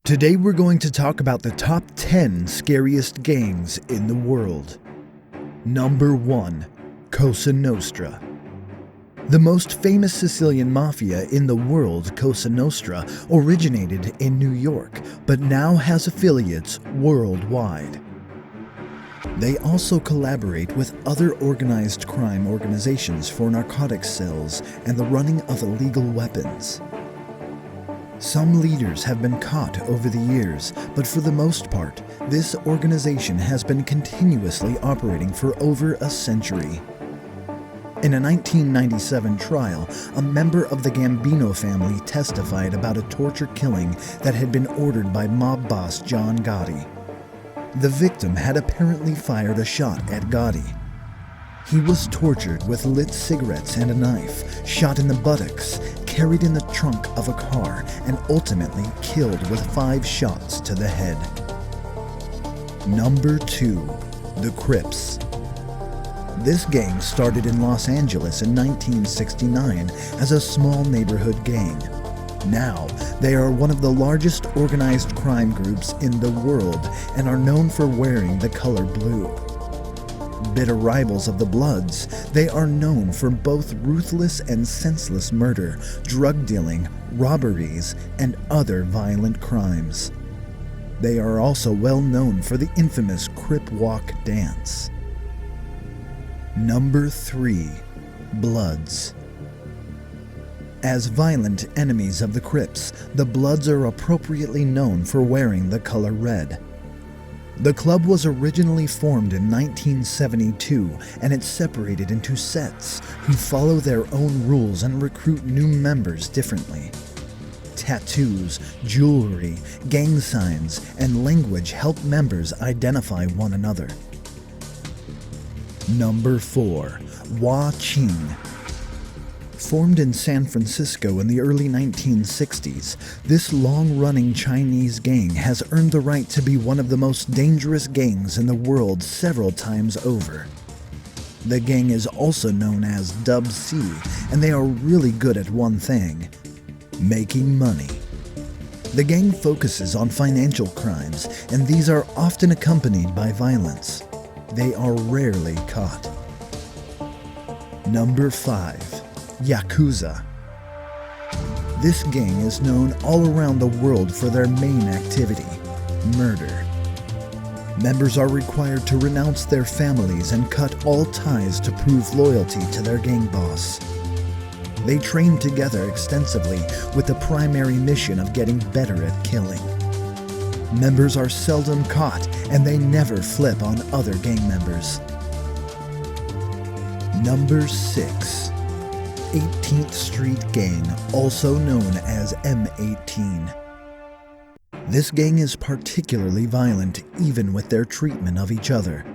Today we're going to talk about the top 10 scariest gangs in the world. Number 1. Cosa Nostra. The most famous Sicilian mafia in the world, Cosa Nostra, originated in New York, but now has affiliates worldwide. They also collaborate with other organized crime organizations for narcotics cells and the running of illegal weapons. Some leaders have been caught over the years, but for the most part, this organization has been continuously operating for over a century. In a 1997 trial, a member of the Gambino family testified about a torture killing that had been ordered by mob boss John Gotti. The victim had apparently fired a shot at Gotti. He was tortured with lit cigarettes and a knife, shot in the buttocks, carried in the trunk of a car, and ultimately killed with 5 shots to the head. Number 2. The Crips. This gang started in Los Angeles in 1969 as a small neighborhood gang. Now, they are one of the largest organized crime groups in the world and are known for wearing the color blue. Bitter rivals of the Bloods, they are known for both ruthless and senseless murder, drug dealing, robberies, and other violent crimes. They are also well known for the infamous Crip Walk dance. Number 3. Bloods. As violent enemies of the Crips, the Bloods are appropriately known for wearing the color red. The club was originally formed in 1972, and it's separated into sets who follow their own rules and recruit new members differently. Tattoos, jewelry, gang signs, and language help members identify one another. Number 4. Hua Qing. Formed in San Francisco in the early 1960s, this long-running Chinese gang has earned the right to be one of the most dangerous gangs in the world several times over. The gang is also known as Dub C, and they are really good at one thing: making money. The gang focuses on financial crimes, and these are often accompanied by violence. They are rarely caught. Number 5. Yakuza. This gang is known all around the world for their main activity, murder. Members are required to renounce their families and cut all ties to prove loyalty to their gang boss. They train together extensively with the primary mission of getting better at killing. Members are seldom caught, and they never flip on other gang members. Number 6. 18th Street Gang, also known as M18. This gang is particularly violent, even with their treatment of each other.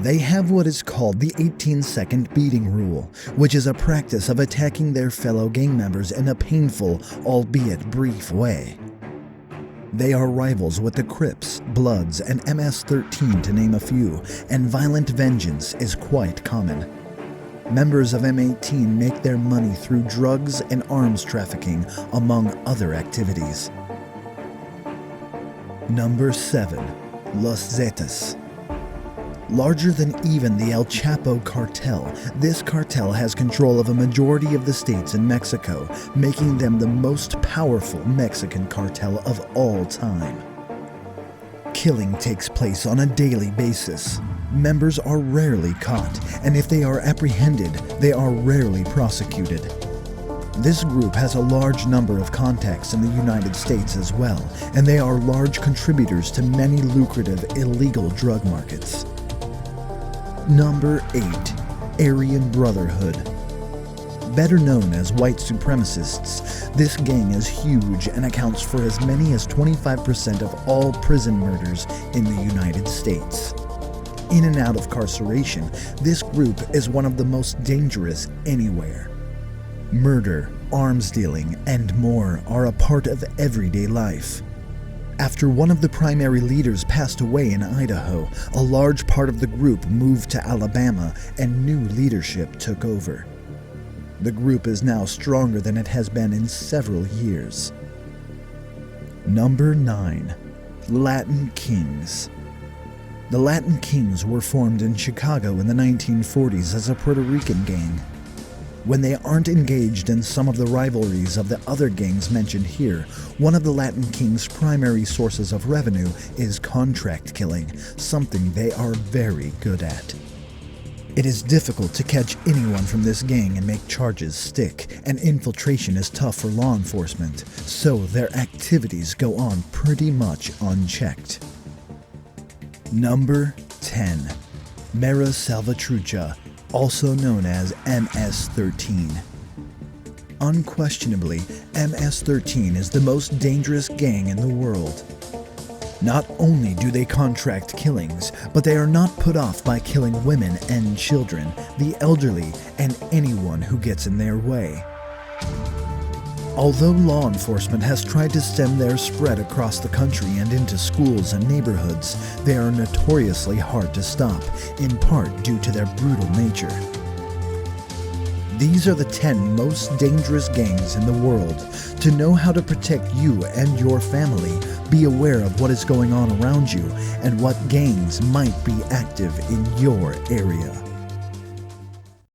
They have what is called the 18-second beating rule, which is a practice of attacking their fellow gang members in a painful, albeit brief way. They are rivals with the Crips, Bloods, and MS-13 to name a few, and violent vengeance is quite common. Members of M18 make their money through drugs and arms trafficking, among other activities. Number 7. Los Zetas. Larger than even the El Chapo cartel, this cartel has control of a majority of the states in Mexico, making them the most powerful Mexican cartel of all time. Killing takes place on a daily basis. Members are rarely caught, and if they are apprehended, they are rarely prosecuted. This group has a large number of contacts in the United States as well, and they are large contributors to many lucrative illegal drug markets. Number 8. Aryan Brotherhood. Better known as white supremacists, this gang is huge and accounts for as many as 25% of all prison murders in the United States. In and out of incarceration, this group is one of the most dangerous anywhere. Murder, arms dealing, and more are a part of everyday life. After one of the primary leaders passed away in Idaho, a large part of the group moved to Alabama and new leadership took over. The group is now stronger than it has been in several years. Number 9. Latin Kings. The Latin Kings were formed in Chicago in the 1940s as a Puerto Rican gang. When they aren't engaged in some of the rivalries of the other gangs mentioned here, one of the Latin Kings' primary sources of revenue is contract killing, something they are very good at. It is difficult to catch anyone from this gang and make charges stick, and infiltration is tough for law enforcement, so their activities go on pretty much unchecked. Number 10. Mera Salvatrucha, also known as MS-13. Unquestionably, MS-13 is the most dangerous gang in the world. Not only do they contract killings, but they are not put off by killing women and children, the elderly, and anyone who gets in their way. Although law enforcement has tried to stem their spread across the country and into schools and neighborhoods, they are notoriously hard to stop, in part due to their brutal nature. These are the 10 most dangerous gangs in the world. To know how to protect you and your family, be aware of what is going on around you and what gangs might be active in your area.